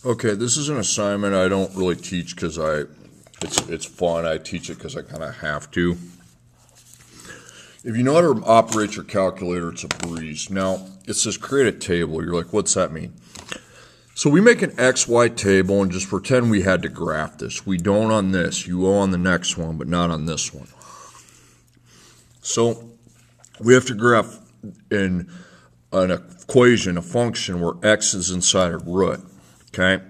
Okay, this is an assignment I don't really teach because it's fun. I teach it because I kind of have to. If you know how to operate your calculator, it's a breeze. Now, it says create a table. You're like, what's that mean? So we make an XY table and just pretend we had to graph this. We don't on this. You will on the next one, but not on this one. So we have to graph in an equation, a function where x is inside a root. Okay?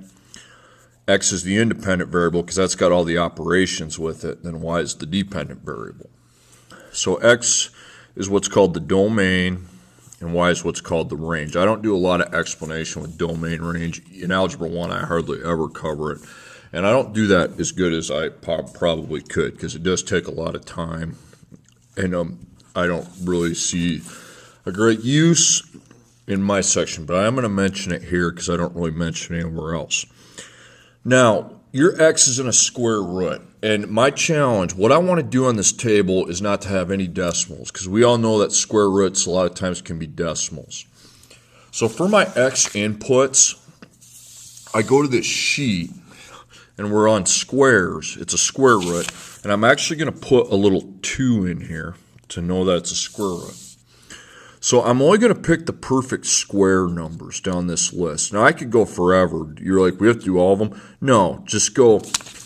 X is the independent variable because that's got all the operations with it. Then y is the dependent variable. So x is what's called the domain, and y is what's called the range. I don't do a lot of explanation with domain range. In Algebra 1, I hardly ever cover it. And I don't do that as good as I probably could because it does take a lot of time. And I don't really see a great use in my section, but I'm going to mention it here because I don't really mention it anywhere else. Now, your x is in a square root, and my challenge, what I want to do on this table is not to have any decimals, because we all know that square roots a lot of times can be decimals. So for my x inputs, I go to this sheet, and we're on squares. It's a square root, and I'm actually going to put a little 2 in here to know that it's a square root. So I'm only going to pick the perfect square numbers down this list. Now, I could go forever. You're like, we have to do all of them? No, just go.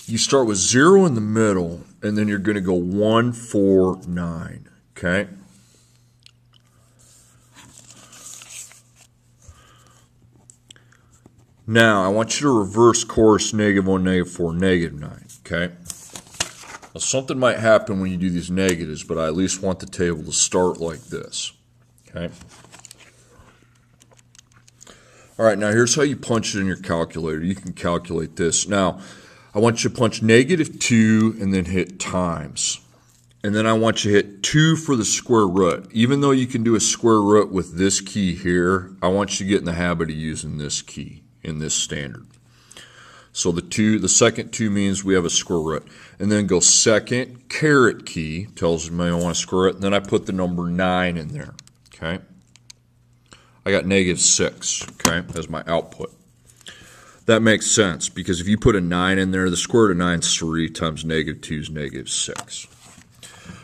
You start with 0 in the middle, and then you're going to go 1, 4, 9. Okay? Now, I want you to reverse course -1, -4, -9. Okay? Now, something might happen when you do these negatives, but I at least want the table to start like this. Okay. All right, now here's how you punch it in your calculator. You can calculate this. Now, I want you to punch -2 and then hit times. And then I want you to hit 2 for the square root. Even though you can do a square root with this key here, I want you to get in the habit of using this key in this standard. So the second 2 means we have a square root. And then go second caret key, tells me I want to square it, and then I put the number 9 in there. Okay, I got -6, okay, as my output. That makes sense because if you put a 9 in there, the square root of 9 is 3 times -2 is -6.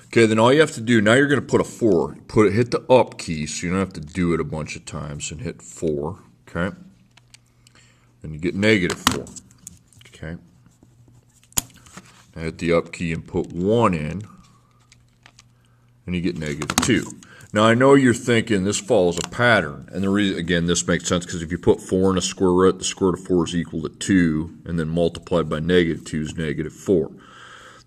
Okay, then all you have to do, now you're going to put a 4. Hit the up key so you don't have to do it a bunch of times and hit 4, okay? Then you get -4, okay? Now hit the up key and put 1 in, and you get -2. Now, I know you're thinking this follows a pattern, and the reason, again, this makes sense because if you put 4 in a square root, the square root of 4 is equal to 2, and then multiplied by -2 is -4.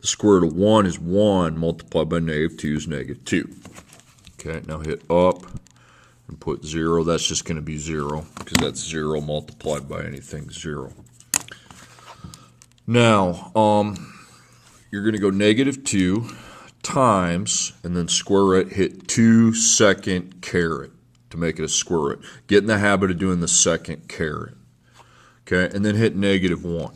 The square root of 1 is 1, multiplied by -2 is -2. Okay, now hit up and put 0. That's just going to be 0 because that's 0 multiplied by anything 0. Now, you're going to go -2. Times, and then square root, hit 2 second caret to make it a square root. Get in the habit of doing the second caret. Okay, and then hit -1.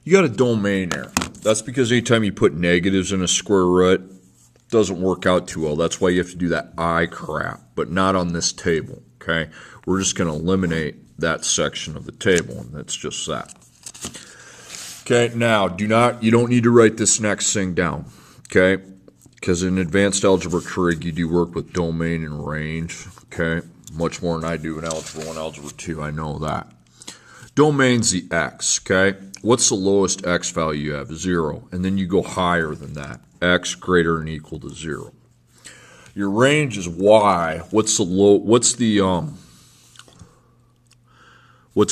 You got a domain error. That's because anytime you put negatives in a square root, it doesn't work out too well. That's why you have to do that I crap, but not on this table. Okay, we're just going to eliminate that section of the table, and that's just that. Okay, now you don't need to write this next thing down. Okay, because in advanced algebra trig, you do work with domain and range, okay, much more than I do in Algebra 1, Algebra 2, I know that. Domain's the x, okay? What's the lowest x value you have? 0, and then you go higher than that, x greater than or equal to 0. Your range is y. What's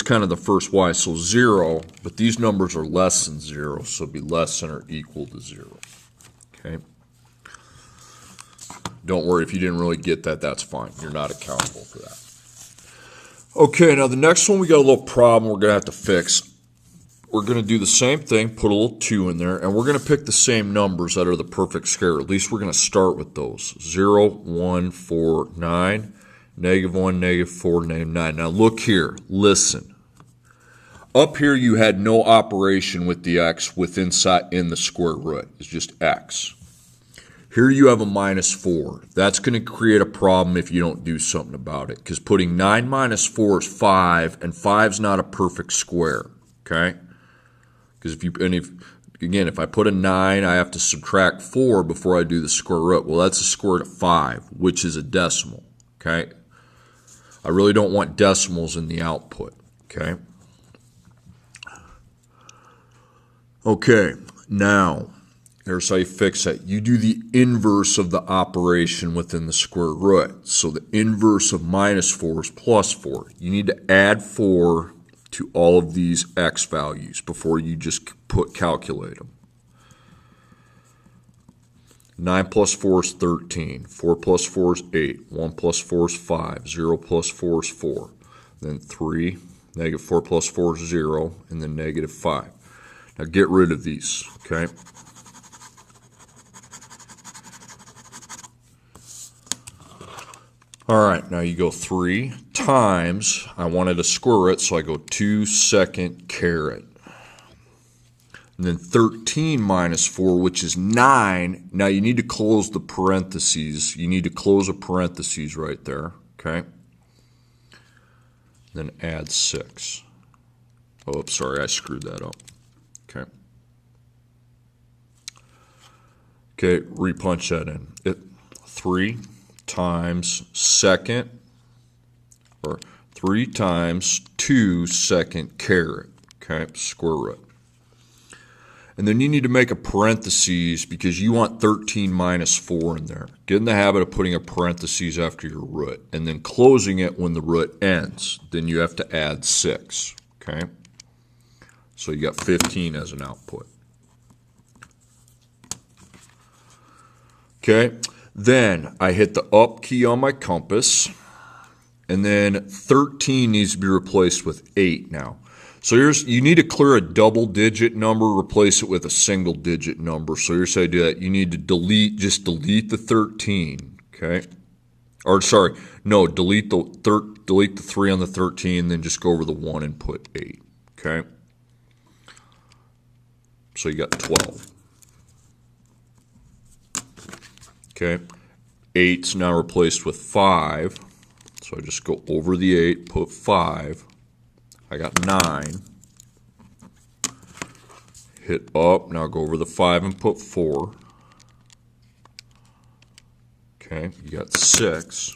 kind of the first y? So 0, but these numbers are less than 0, so it'd be less than or equal to 0. Okay. Don't worry if you didn't really get that, that's fine. You're not accountable for that. Okay, now the next one we got a little problem we're going to have to fix. We're going to do the same thing, put a little 2 in there, and we're going to pick the same numbers that are the perfect square. At least we're going to start with those. 0, 1, 4, 9, -1, -4, -9. Now look here, listen. Up here you had no operation with the x in the square root. It's just x. Here you have a -4. That's going to create a problem if you don't do something about it, because putting 9 minus 4 is 5, and 5's not a perfect square, okay? Because if I put a 9, I have to subtract 4 before I do the square root. Well, that's a square root of 5, which is a decimal, okay? I really don't want decimals in the output, okay? Okay, now, here's how you fix that. You do the inverse of the operation within the square root. So the inverse of -4 is +4. You need to add 4 to all of these x values before you just calculate them. 9 plus 4 is 13. 4 plus 4 is 8. 1 plus 4 is 5. 0 plus 4 is 4. Then 3, -4 plus 4 is 0, and then -5. Now get rid of these, okay? All right, now you go 3 times, I wanted a square root, so I go 2 second caret. And then 13 minus 4, which is 9. Now you need to close the parentheses. You need to close a parentheses right there, okay? Then add 6. Oh, sorry, I screwed that up. Okay. Okay, repunch that in. 3 times second, or 3 times 2 second caret, okay, square root. And then you need to make a parentheses because you want 13 minus 4 in there. Get in the habit of putting a parentheses after your root and then closing it when the root ends. Then you have to add 6, okay? So you got 15 as an output. Okay, then I hit the up key on my compass, and then 13 needs to be replaced with 8 now. So you need to clear a double-digit number, replace it with a single-digit number. So here's how you do that. You need to delete the 13, okay? Or sorry, no, delete the 3 on the 13, then just go over the 1 and put 8, okay? So you got 12. Okay, 8's now replaced with 5. So I just go over the 8, put 5. I got 9. Hit up, now go over the 5 and put 4. Okay, you got 6.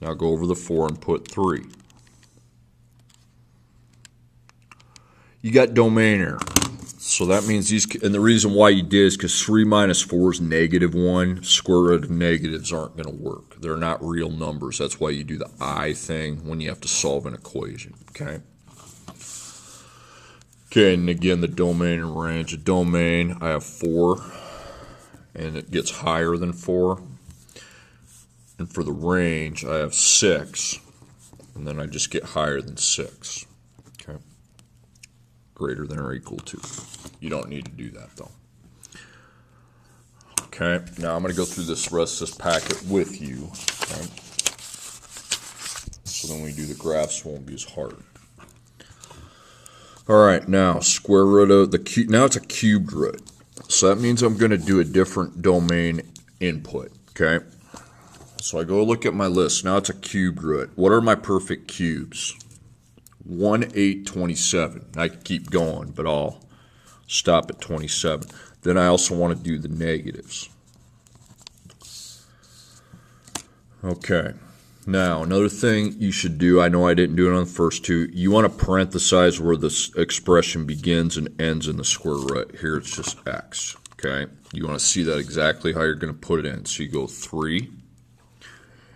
Now go over the 4 and put 3. You got domain error. So that means these, and the reason why you did is because 3 minus 4 is -1. Square root of negatives aren't going to work. They're not real numbers. That's why you do the I thing when you have to solve an equation, okay? Okay, and again, the domain and range. A domain, I have 4, and it gets higher than 4. And for the range, I have 6, and then I just get higher than 6, okay? Greater than or equal to. You don't need to do that though. Okay, now I'm going to go through this rest of this packet with you. Okay? So then when we do the graphs, it won't be as hard. All right, now square root of the cube. Now it's a cubed root. So that means I'm going to do a different domain input. Okay, so I go look at my list. Now it's a cubed root. What are my perfect cubes? 1, 8, 27. I can keep going, but I'll stop at 27. Then I also want to do the negatives. Okay. Now, another thing you should do, I know I didn't do it on the first two, you want to parenthesize where this expression begins and ends in the square root. Here it's just x. Okay. You want to see that exactly how you're going to put it in. So you go 3.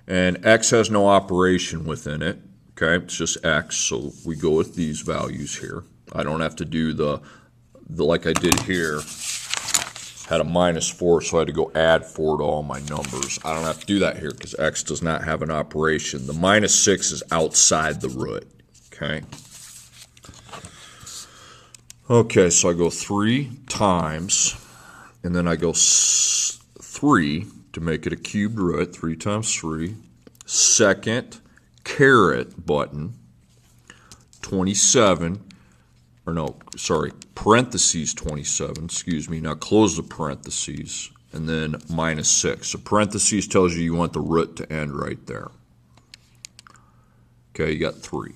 And x has no operation within it. Okay, it's just x, so we go with these values here. I don't have to do the like I did here, had a -4, so I had to go add 4 to all my numbers. I don't have to do that here because x does not have an operation. The -6 is outside the root, okay? Okay, so I go 3 times, and then I go 3 to make it a cubed root, 3 times 3. Second, caret button, 27, or no, sorry, parentheses 27, excuse me. Now close the parentheses, and then minus 6. So parentheses tells you want the root to end right there. Okay, you got 3.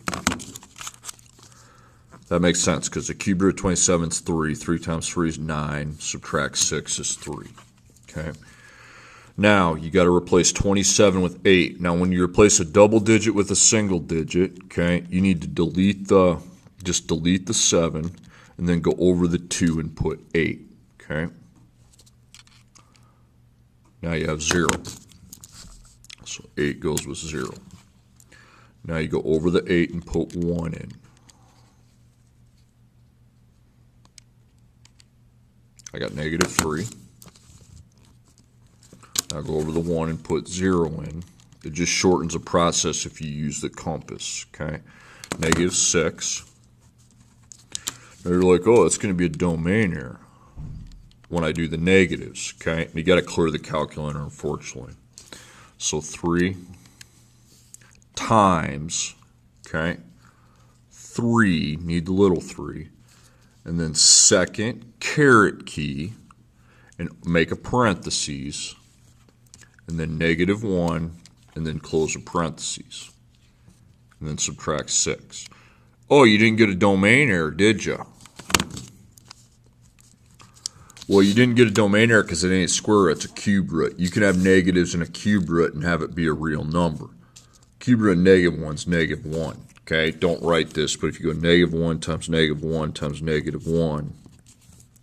That makes sense because the cube root of 27 is 3. 3 times 3 is 9. Subtract 6 is 3. Okay. Now, you got to replace 27 with 8. Now, when you replace a double digit with a single digit, okay, you need to just delete the 7 and then go over the 2 and put 8. Okay. Now you have 0. So 8 goes with 0. Now you go over the 8 and put 1 in. I got negative 3. Now go over the 1 and put 0 in. It just shortens the process if you use the compass, okay? Negative 6. Now you're like, oh, it's going to be a domain error when I do the negatives, okay? You got to clear the calculator, unfortunately. So 3 times, okay, 3, need the little 3, and then second caret key, and make a parentheses, and then negative 1, and then close the parentheses, and then subtract 6. Oh, you didn't get a domain error, did you? Well, you didn't get a domain error because it ain't square root, it's a cube root. You can have negatives in a cube root and have it be a real number. Cube root of negative 1 is negative 1. Okay, don't write this, but if you go negative 1 times negative 1 times negative 1,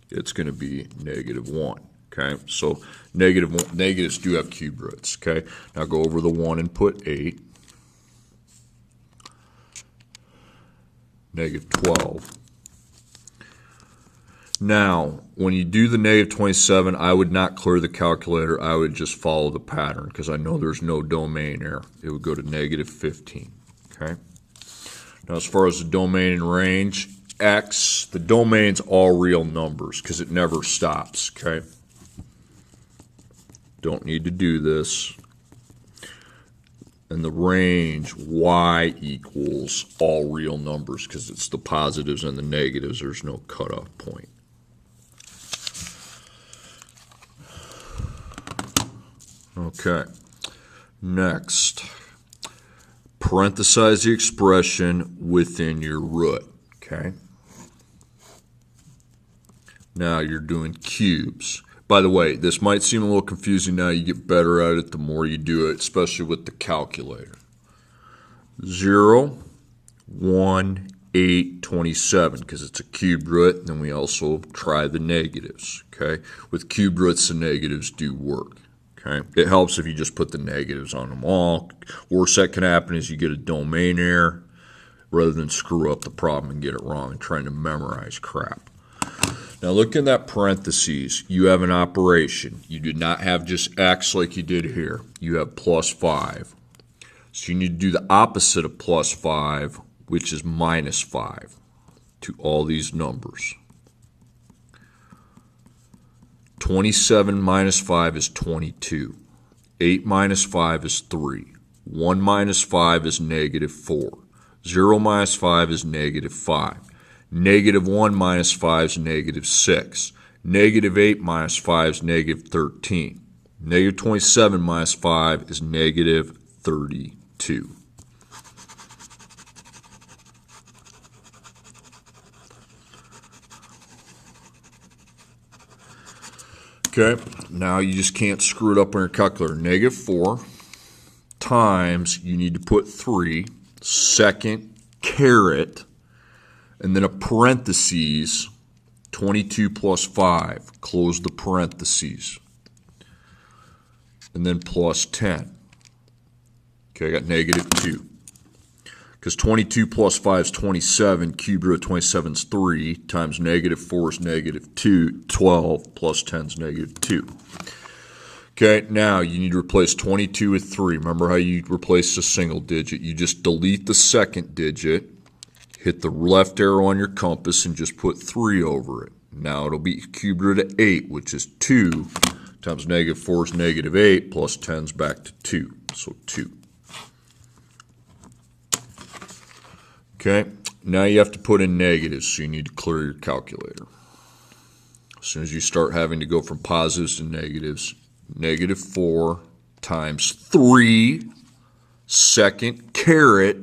it's going to be negative 1. Okay, so negatives do have cube roots. Okay, now go over the 1 and put 8. Negative 12. Now, when you do the negative 27, I would not clear the calculator. I would just follow the pattern because I know there's no domain error. It would go to negative 15. Okay. Now, as far as the domain and range, x, the domain's all real numbers because it never stops. Okay. Don't need to do this. And the range, y equals all real numbers because it's the positives and the negatives. There's no cutoff point. Okay, next, parenthesize the expression within your root, okay? Now you're doing cubes. By the way, this might seem a little confusing now. You get better at it the more you do it, especially with the calculator. 0, 1, 8, 27, because it's a cube root, and then we also try the negatives, okay? With cube roots, the negatives do work. Okay. It helps if you just put the negatives on them all. Worst that can happen is you get a domain error rather than screw up the problem and get it wrong and trying to memorize crap. Now look in that parentheses. You have an operation. You did not have just x like you did here. You have plus 5. So you need to do the opposite of plus 5, which is minus 5 to all these numbers. 27 minus 5 is 22. 8 minus 5 is 3. 1 minus 5 is negative 4. 0 minus 5 is negative 5. Negative 1 minus 5 is negative 6. Negative 8 minus 5 is negative 13. Negative 27 minus 5 is negative 32. Okay, now you just can't screw it up on your calculator. Negative 4 times, you need to put 3, second caret, and then a parentheses, 22 plus 5, close the parentheses, and then plus 10. Okay, I got negative 2. Because 22 plus 5 is 27, cube root of 27 is 3, times negative 4 is negative 2, 12, plus 10 is negative 2. Okay, now you need to replace 22 with 3. Remember how you replace a single digit? You just delete the second digit, hit the left arrow on your compass, and just put 3 over it. Now it'll be cube root of 8, which is 2, times negative 4 is negative 8, plus 10 is back to 2, so 2. Okay, Now you have to put in negatives, so you need to clear your calculator. As soon as you start having to go from positives to negatives, negative 4 times 3 second caret,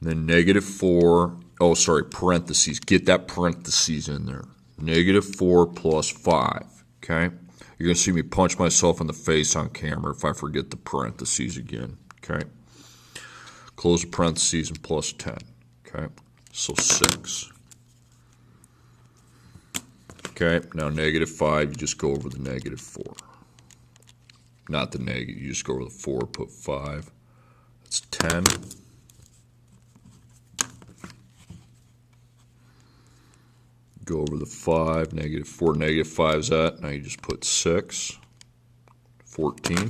then negative 4, oh sorry, parentheses, get that parentheses in there. Negative 4 plus 5, okay? You're going to see me punch myself in the face on camera if I forget the parentheses again, okay? Close the parentheses and plus 10, okay? So 6. Okay, now negative 5, you just go over the negative 4. Not the negative, you just go over the 4, put 5. That's 10. Go over the 5, negative 4, negative 5 is that. Now you just put 6, 14.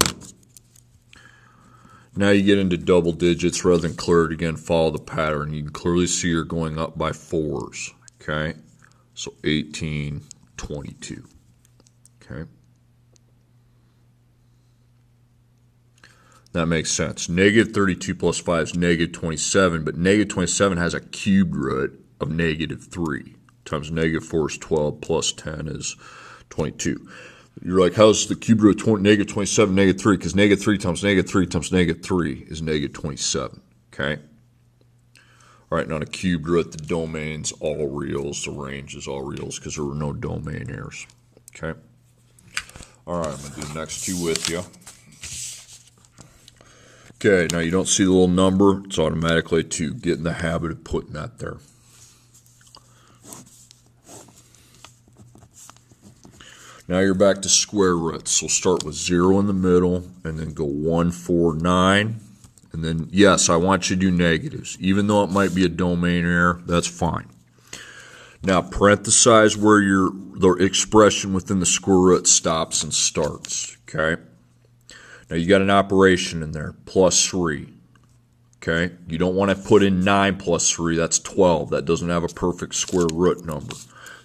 Now you get into double digits. Rather than clear it again, follow the pattern. You can clearly see you're going up by 4s, okay? So 18, 22, okay? That makes sense. Negative 32 plus 5 is negative 27, but negative 27 has a cubed root of negative 3 times negative 4 is 12 plus 10 is 22. You're like, how's the cube root of negative 27 negative 3? Because negative 3 times negative 3 times negative 3 is negative 27, okay? All right, now the cubed root, the domain's all reals, the range is all reals because there were no domain errors, okay? All right, I'm going to do the next two with you. Okay, now you don't see the little number. It's automatically 2. Get in the habit of putting that there. Now you're back to square roots. So start with 0 in the middle and then go 1, 4, 9. And then, yes, I want you to do negatives. Even though it might be a domain error, that's fine. Now parenthesize where the expression within the square root stops and starts, okay? Now you got an operation in there, plus 3, okay? You don't want to put in 9 plus 3, that's 12. That doesn't have a perfect square root number.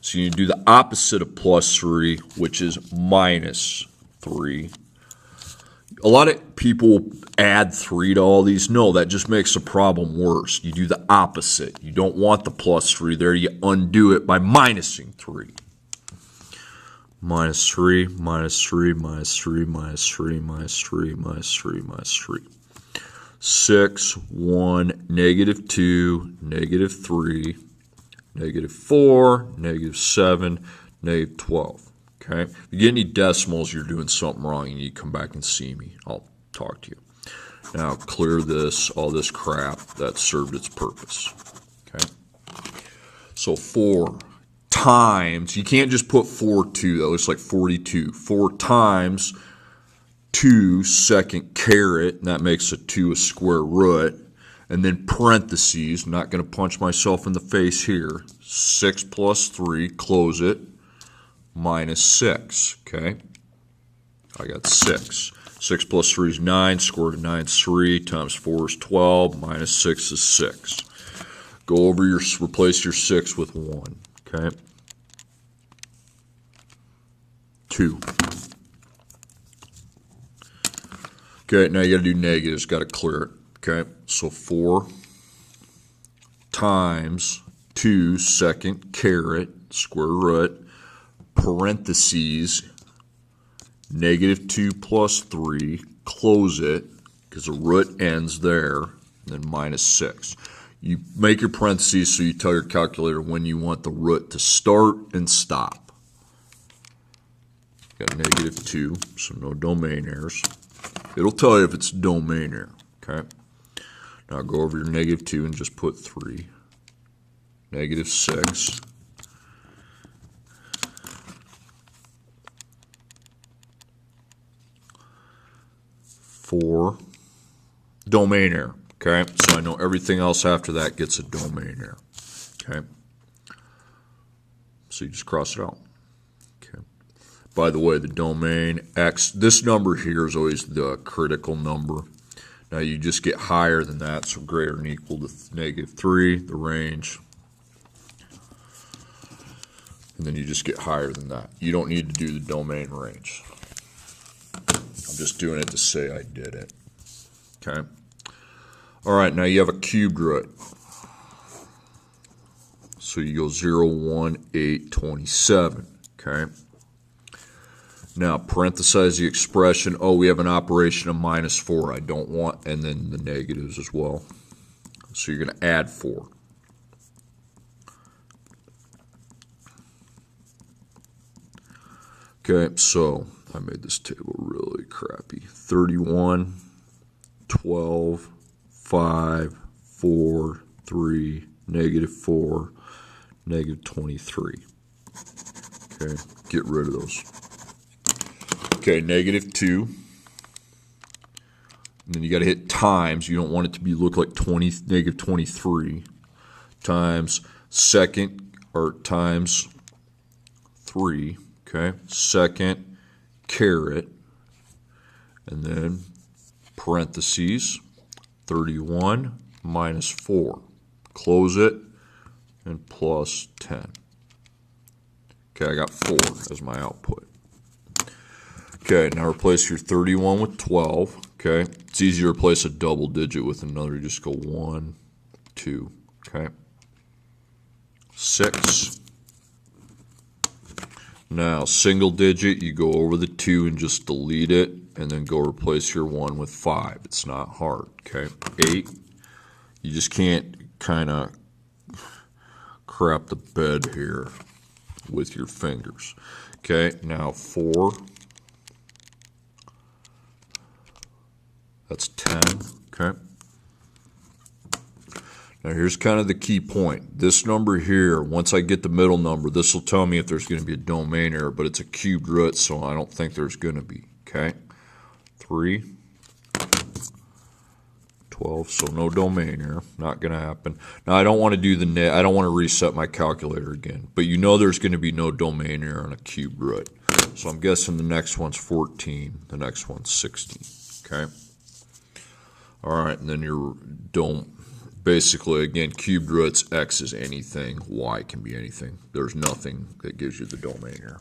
So you do the opposite of plus 3, which is minus 3. A lot of people add 3 to all these. No, that just makes the problem worse. You do the opposite. You don't want the plus 3 there. You undo it by minusing 3. Minus 3, minus 3, minus 3, minus 3, minus 3, minus 3, minus 3. 6, 1, negative 2, negative 3, negative 4, negative 7, negative 12. Okay? If you get any decimals, you're doing something wrong. You need to come back and see me. I'll talk to you. Now clear this, all this crap that served its purpose. Okay? So 4 times, you can't just put 4, 2. That looks like 42. 4 times 2 second caret, and that makes a 2 a square root. And then parentheses, I'm not going to punch myself in the face here. 6 plus 3, close it, minus 6, okay? I got 6. 6 plus 3 is 9, square root of 9 is 3, times 4 is 12, minus 6 is 6. Go over your, replace your 6 with 1, okay? 2. Okay, now you got to do negatives, got to clear it. Okay, so 4 times 2 second caret, square root, parentheses, negative 2 plus 3, close it, because the root ends there, and then minus 6. You make your parentheses so you tell your calculator when you want the root to start and stop. Got negative 2, so no domain errors. It'll tell you if it's domain error, okay? Now go over your negative 2 and just put 3. Negative 6. 4. Domain error. Okay, so I know everything else after that gets a domain error. Okay, so you just cross it out. Okay. By the way, the domain x, this number here is always the critical number. Now you just get higher than that, so greater than or equal to negative 3, the range. And then you just get higher than that. You don't need to do the domain range. I'm just doing it to say I did it. Okay. All right, now you have a cubed root. So you go 0, 1, 8, 27, okay? Now, parenthesize the expression, oh, we have an operation of minus 4. I don't want, and then the negatives as well. So you're going to add 4. Okay, so I made this table really crappy. 31, 12, 5, 4, 3, negative 4, negative 23. Okay, get rid of those. Okay, negative 2. And then you got to hit times. You don't want it to look like negative 23 times second, or times 3. Okay, second caret, and then parentheses 31 minus 4. Close it, and plus 10. Okay, I got 4 as my output. Okay, now replace your 31 with 12. Okay, it's easy to replace a double digit with another. You just go 1, 2. Okay, 6. Now, single digit, you go over the 2 and just delete it, and then go replace your 1 with 5. It's not hard, okay? 8, you just can't kind of crap the bed here with your fingers. Okay, now 4, that's 10, okay? Now here's kind of the key point. This number here, once I get the middle number, this will tell me if there's going to be a domain error, but it's a cubed root, so I don't think there's going to be, okay? 3, 12, so no domain error, not going to happen. Now I don't want to do I don't want to reset my calculator again, but you know there's going to be no domain error on a cubed root. So I'm guessing the next one's 14, the next one's 16, okay? All right, and then basically, again, cubed roots, x is anything, y can be anything. There's nothing that gives you the domain error.